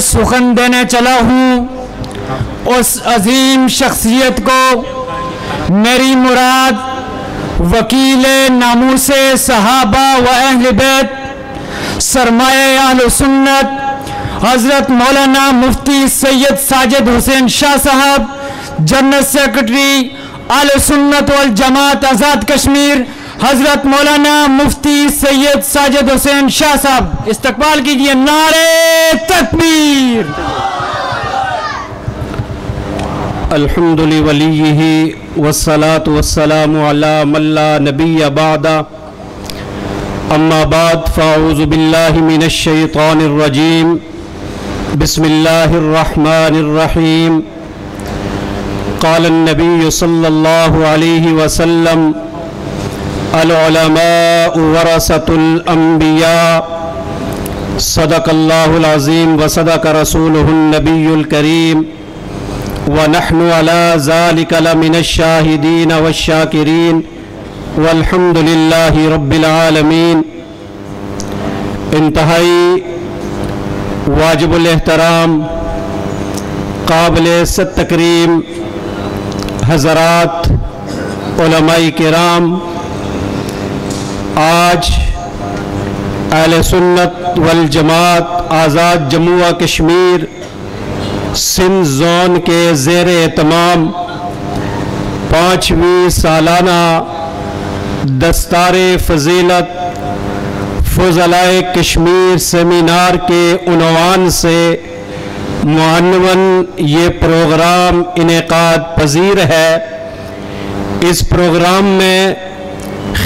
سخن دینے چلا ہوں اس عظیم شخصیت کو میری مراد وکیل ناموس صحابہ و اہل بیت سرمایہ اہل سنت حضرت مولانا مفتی سید ساجد حسین شاہ صاحب، جنرل سیکرٹری اہل سنت والجماعت آزاد کشمیر حضرت مولانا مفتی سید ساجد حسین شاہ صاحب، استقبال کیجئے۔ نعرہ تکبیر۔ الحمد لولیہ والصلاة والسلام علی من لا نبی بعد، اما بعد فاعوذ باللہ من الشیطان الرجیم، بسم اللہ الرحمن الرحیم۔ قال النبی صلی اللہ علیہ وسلم العلماء ورثۃ الانبیاء، صدق اللہ العظیم وصدق رسولہ النبی الکریم، ونحن على ذلك لمن الشاہدین والشاکرین، والحمد للہ رب العالمین۔ انتہائی واجب الاحترام، قابل ست تکریم حضرات علماء کرام، آج اہل سنت والجماعت آزاد جموں و کشمیر سندھ زون کے زیر اہتمام 5ویں سالانہ دستار فضیلت فضلائے کشمیر سیمینار کے عنوان سے معنون یہ پروگرام انعقاد پذیر ہے۔ اس پروگرام میں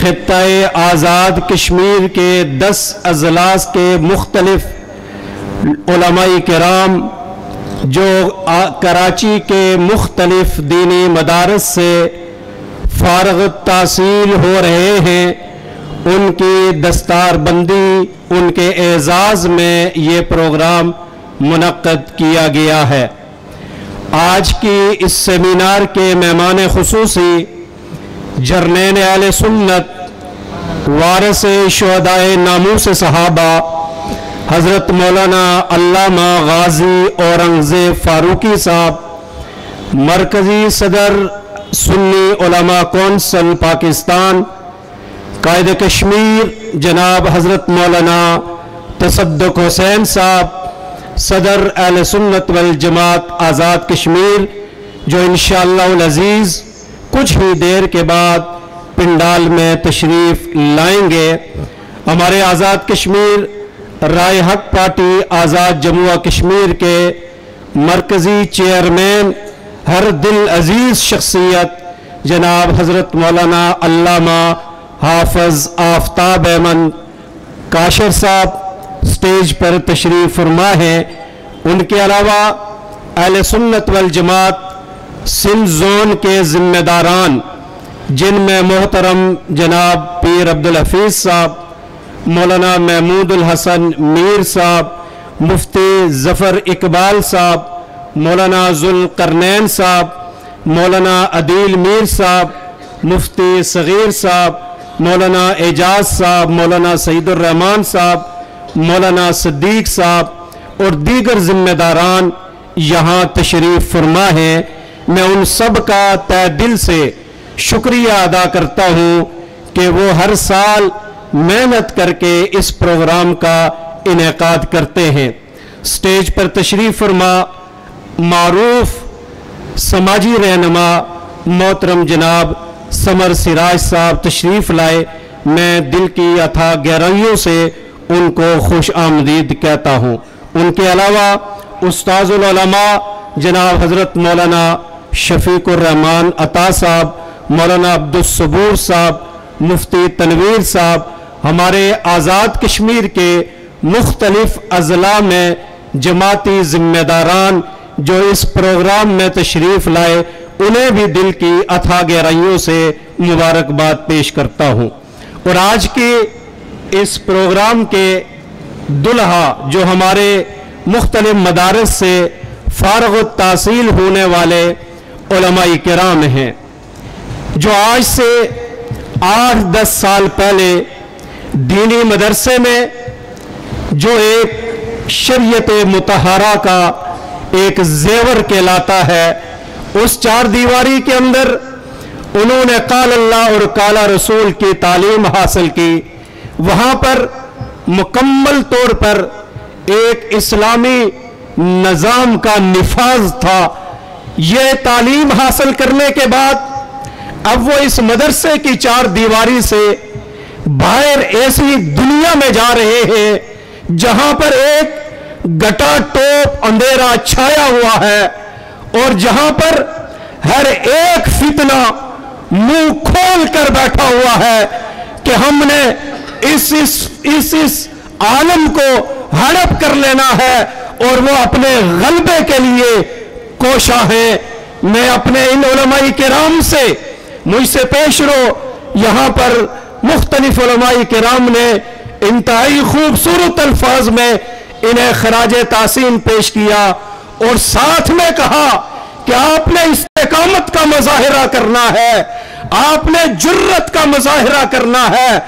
خطہ آزاد کشمیر کے 10 اضلاع کے مختلف علماء کرام جو کراچی کے مختلف دینی مدارس سے فارغ التحصیل ہو رہے ہیں، ان کی دستار بندی، ان کے اعزاز میں یہ پروگرام منعقد کیا گیا ہے۔ آج کی اس سیمینار کے مہمان خصوصی جرنین اہل سنت وارث شہدائے ناموس صحابہ حضرت مولانا علامہ غازی اورنگزیب فاروقی صاحب، مرکزی صدر سنی علماء کونسل پاکستان، قائد کشمیر جناب حضرت مولانا تصدق حسین صاحب، صدر اہل سنت والجماعت آزاد کشمیر، جو انشاءاللہ العزیز کچھ ہی دیر کے بعد پنڈال میں تشریف لائیں گے۔ ہمارے آزاد کشمیر رائے حق پارٹی آزاد جموں و کشمیر کے مرکزی چیئرمین، ہر دل عزیز شخصیت جناب حضرت مولانا علامہ حافظ آفتاب احمد کاشر صاحب سٹیج پر تشریف فرما ہیں۔ ان کے علاوہ اہل سنت والجماعت سندھ زون کے ذمہ داران، جن میں محترم جناب پیر عبدالحفیظ صاحب، مولانا محمود الحسن میر صاحب، مفتی ظفر اقبال صاحب، مولانا ذوالقرنین صاحب، مولانا عدیل میر صاحب، مفتی صغیر صاحب، مولانا اعجاز صاحب، مولانا سعید الرحمان صاحب، مولانا صدیق صاحب اور دیگر ذمہ داران یہاں تشریف فرما ہیں۔ میں ان سب کا تہ دل سے شکریہ ادا کرتا ہوں کہ وہ ہر سال محنت کر کے اس پروگرام کا انعقاد کرتے ہیں۔ سٹیج پر تشریف فرما معروف سماجی رہنما محترم جناب سمر سراج صاحب تشریف لائے۔ میں دل کی اتھا گہرائیوں سے ان کو خوش آمدید کہتا ہوں۔ ان کے علاوہ استاذ العلماء جناب حضرت مولانا شفیق الرحمان عطا صاحب، مولانا عبدالصبور صاحب، مفتی تنویر صاحب، ہمارے آزاد کشمیر کے مختلف اضلاع میں جماعتی ذمہ داران جو اس پروگرام میں تشریف لائے، انہیں بھی دل کی اتھا گہرائیوں سے مبارکباد پیش کرتا ہوں۔ اور آج کے اس پروگرام کے دلہا جو ہمارے مختلف مدارس سے فارغ التحصیل ہونے والے علماء کرام ہیں، جو آج سے 8-10 سال پہلے دینی مدرسے میں جو ایک شریعت مطہرہ کا ایک زیور کہلاتا ہے۔ اس چار دیواری کے اندر انہوں نے قال اللہ اور قال رسول کی تعلیم حاصل کی، وہاں پر مکمل طور پر ایک اسلامی نظام کا نفاذ تھا۔ یہ تعلیم حاصل کرنے کے بعد اب وہ اس مدرسے کی چار دیواری سے باہر ایسی دنیا میں جا رہے ہیں جہاں پر ایک گٹا ٹوپ اندھیرا چھایا ہوا ہے، اور جہاں پر ہر ایک فتنہ منہ کھول کر بیٹھا ہوا ہے کہ ہم نے اس عالم کو ہڑپ کر لینا ہے، اور وہ اپنے غلبے کے لیے کوشاں ہیں۔ میں اپنے ان علماء کرام سے، مجھ سے پیش رو، یہاں پر مختلف علماء کرام نے انتہائی خوبصورت الفاظ میں انہیں خراج تحسین پیش کیا، اور ساتھ میں کہا کہ آپ نے استقامت کا مظاہرہ کرنا ہے، آپ نے جرت کا مظاہرہ کرنا ہے،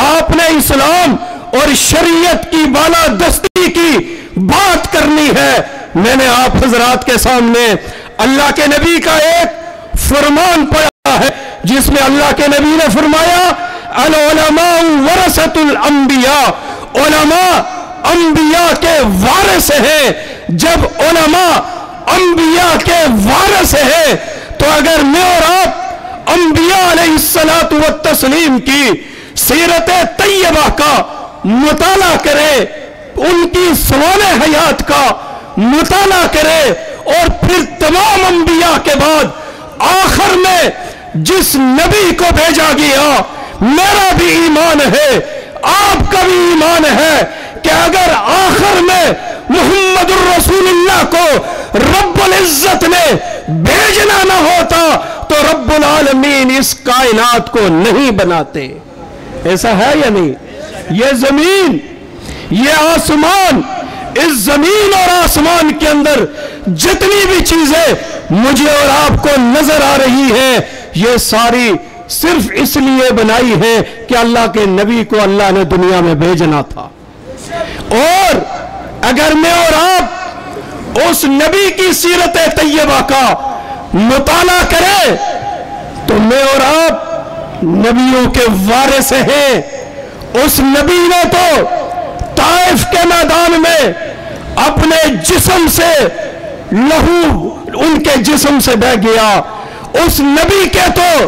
آپ نے اسلام اور شریعت کی بالادستی کی بات کرنی ہے۔ میں نے آپ حضرات کے سامنے اللہ کے نبی کا ایک فرمان پڑھا ہے جس میں اللہ کے نبی نے فرمایا العلماء ورثۃ الانبیاء، علماء انبیاء کے وارث ہیں۔ جب علماء انبیاء کے وارث ہیں تو اگر میں اور آپ انبیاء علیہ الصلوۃ والتسلیم کی سیرت طیبہ کا مطالعہ کریں، ان کی سوال حیات کا مطالعہ کرے، اور پھر تمام انبیاء کے بعد آخر میں جس نبی کو بھیجا گیا، میرا بھی ایمان ہے، آپ کا بھی ایمان ہے کہ اگر آخر میں محمد الرسول اللہ کو رب العزت نے بھیجنا نہ ہوتا تو رب العالمین اس کائنات کو نہیں بناتے۔ ایسا ہے یا نہیں؟ یہ زمین، یہ آسمان، اس زمین اور آسمان کے اندر جتنی بھی چیزیں مجھے اور آپ کو نظر آ رہی ہیں، یہ ساری صرف اس لیے بنائی ہے کہ اللہ کے نبی کو اللہ نے دنیا میں بھیجنا تھا۔ اور اگر میں اور آپ اس نبی کی سیرت طیبہ کا مطالعہ کریں تو میں اور آپ نبیوں کے وارث ہیں۔ اس نبی نے تو طائف کے میدان میں اپنے جسم سے لہو ان کے جسم سے بہہ گیا، اس نبی کے تو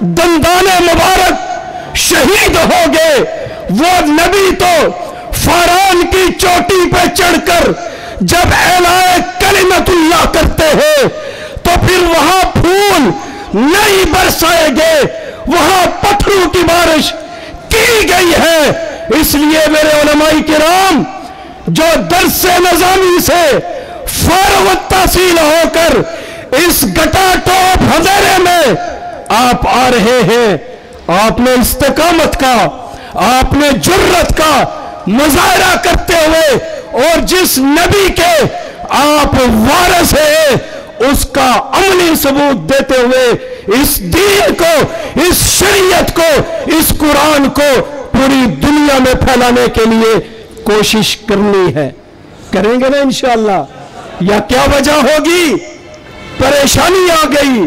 دندان مبارک شہید ہو گئے، وہ نبی تو فاران کی چوٹی پہ چڑھ کر جب اعلان کلمت اللہ کرتے ہیں تو پھر وہاں پھول نہیں برسائے گئے، وہاں پتھروں کی بارش کی گئی ہے۔ اس لیے میرے علماء کرام جو درس نظامی سے فارغ التحصیل ہو کر اس گٹا ٹوپ اندھیرے میں آپ آ رہے ہیں، آپ نے استقامت کا، آپ نے جرت کا مظاہرہ کرتے ہوئے اور جس نبی کے آپ وارث ہیں اس کا عملی ثبوت دیتے ہوئے اس دین کو، اس شریعت کو، اس قرآن کو پوری دنیا میں پھیلانے کے لیے کوشش کرنی ہے۔ کریں گے نا انشاءاللہ؟ یا کیا وجہ ہوگی؟ پریشانی آ گئی،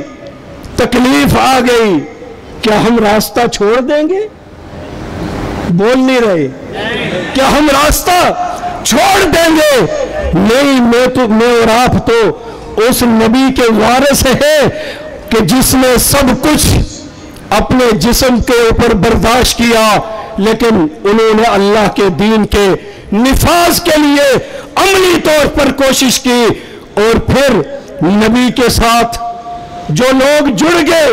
تکلیف آ گئی، کیا ہم راستہ چھوڑ دیں گے؟ بول نہیں رہے، کیا ہم راستہ چھوڑ دیں گے؟ نہیں، میں اور آپ تو اس نبی کے وارث ہیں کہ جس نے سب کچھ اپنے جسم کے اوپر برداشت کیا، لیکن انہوں نے اللہ کے دین کے نفاذ کے لیے عملی طور پر کوشش کی، اور پھر نبی کے ساتھ جو لوگ جڑ گئے،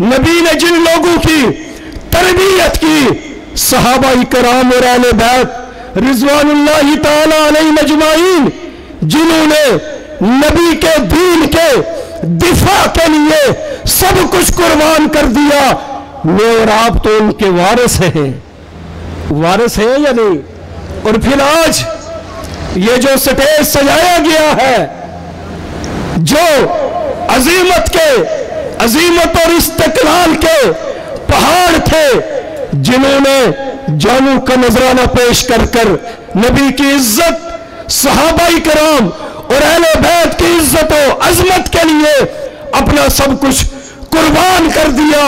نبی نے جن لوگوں کی تربیت کی، صحابہ کرام اور اہل بیت رضوان اللہ تعالی علیہم اجمعین، جنہوں نے نبی کے دین کے دفاع کے لیے سب کچھ قربان کر دیا، میں اور آپ تو ان کے وارث ہیں۔ وارث ہیں یا نہیں؟ اور پھر آج یہ جو سٹیج سجایا گیا ہے، جو عظیمت اور استقلال کے پہاڑ تھے، جنہوں نے جانوں کا نذرانہ پیش کر کر نبی کی عزت، صحابہ کرام اور اہل بیت کی عزت و عظمت کے لیے اپنا سب کچھ قربان کر دیا.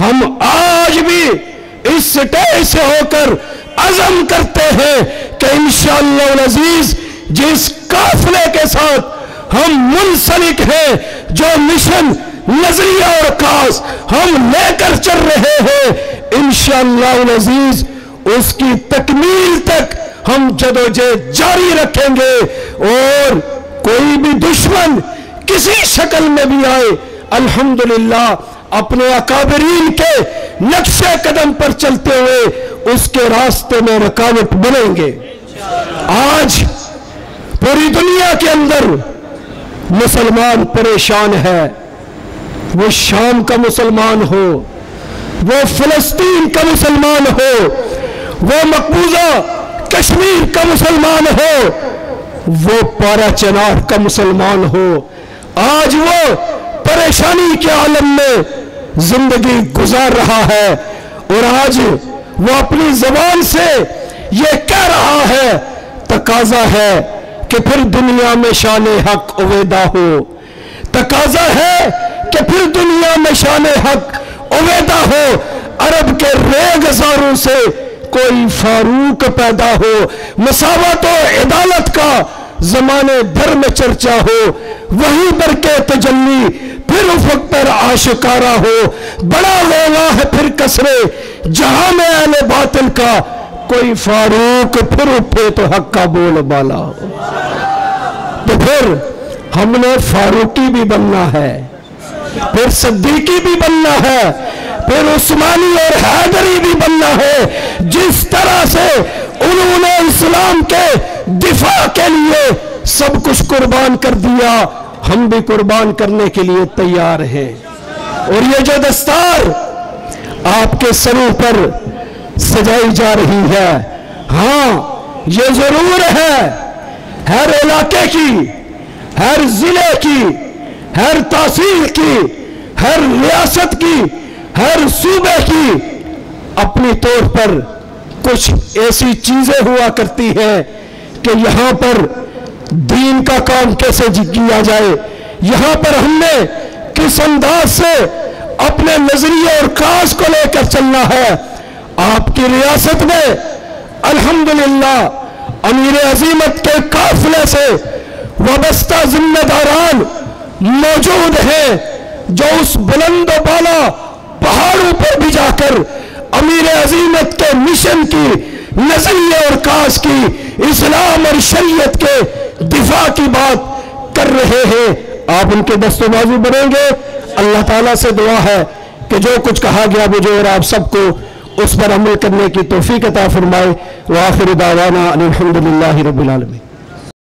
ہم آج بھی اس سٹیج سے ہو کر عزم کرتے ہیں کہ انشاءاللہ العزیز جس قافلے کے ساتھ ہم منسلک ہیں، جو مشن، نظریہ اور کاس ہم لے کر چل رہے ہیں، انشاءاللہ العزیز اس کی تکمیل تک ہم جدوجہد جاری رکھیں گے. اور کوئی بھی دشمن کسی شکل میں بھی آئے، الحمدللہ اپنے اکابرین کے نقش قدم پر چلتے ہوئے اس کے راستے میں رکاوٹ بنیں گے. آج پوری دنیا کے اندر مسلمان پریشان ہے، وہ شام کا مسلمان ہو، وہ فلسطین کا مسلمان ہو، وہ مقبوضہ کشمیر کا مسلمان ہو، وہ پارا چنار کا مسلمان ہو، آج وہ پریشانی کے عالم میں زندگی گزار رہا ہے. اور آج وہ اپنی زبان سے یہ کہہ رہا ہے، تقاضا ہے کہ پھر دنیا میں شان حق عویدہ ہو، تقاضا ہے کہ پھر دنیا میں شان حق عویدہ ہو، عرب کے ریگزاروں سے کوئی فاروق پیدا ہو، مساوات و عدالت کا زمانے بھر میں چرچا ہو، وہی برکے تجلی پھر افق پر آشکارا ہو، بڑا غوغا ہے پھر کسرے جہاں میں اہل باطل کا، کوئی فاروق پھر اٹھے تو حق کا بول بالا ہو. تو پھر ہم نے فاروقی بھی بننا ہے، پھر صدیقی بھی بننا ہے، پھر عثمانی اور حیدری بھی بننا ہے. جس طرح سے انہوں نے اسلام کے دفاع کے لیے سب کچھ قربان کر دیا، ہم بھی قربان کرنے کے لیے تیار ہیں. اور یہ جو دستار آپ کے سروں پر سجائی جا رہی ہے، ہاں یہ ضرور ہے ہر علاقے کی، ہر ضلع کی، ہر تحصیل کی، ہر ریاست کی، ہر صوبے کی اپنی طور پر کچھ ایسی چیزیں ہوا کرتی ہیں کہ یہاں پر دین کا کام کیسے کیا جائے، یہاں پر ہم نے کس انداز سے اپنے نظریے اور کاس کو لے کر چلنا ہے. آپ کی ریاست میں الحمدللہ امیر عظیمت کے قافلے سے وابستہ ذمہ داران موجود ہیں، جو اس بلند و بالا پہاڑوں پر بھی جا کر امیر عظیمت کے مشن کی، نظریے اور کاس کی، اسلام اور شریعت کے دفاع کی بات کر رہے ہیں. آپ ان کے دست و بازو بنیں گے. اللہ تعالیٰ سے دعا ہے کہ جو کچھ کہا گیا مجھے اور آپ سب کو اس پر عمل کرنے کی توفیق عطا فرمائے. وآخر دعوانا الحمدللہ رب العالمین.